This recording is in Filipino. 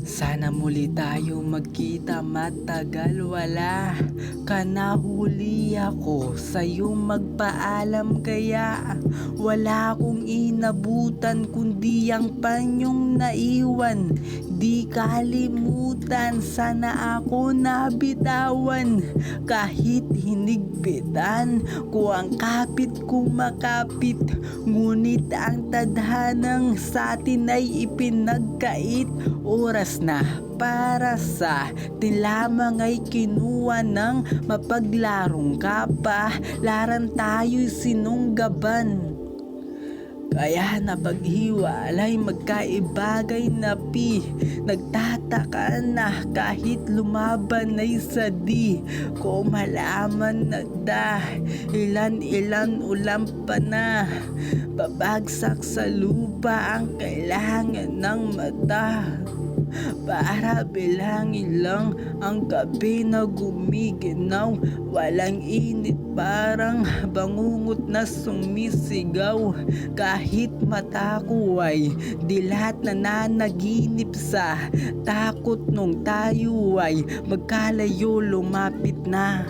Sana muli tayo magkita, matagal wala ka na, huli ako sa'yo magpaalam, kaya wala akong inabutan kundi ang panyong naiwan. Di kalimutan, sana ako nabitawan, kahit hinigpitan ko ang kapit kumakapit. Ngunit ang tadhanang sa'tin ay ipinagkait. Oras na para sa atin lamang ay kinuha ng mapaglarong kapalaran, tayo'y sinunggaban. Kaya napaghiwalay magkaibagay napi, nagtataka na kahit lumaban ay sa di ko malaman na ilan ulam pa na babagsak sa lupa ang kailangan ng mata. Para bilangin lang ang gabi na gumiginaw, walang init, parang bangungot na sumisigaw. Kahit mata ko ay dilat na nanaginip sa takot nung tayo ay magkalayo lumapit na.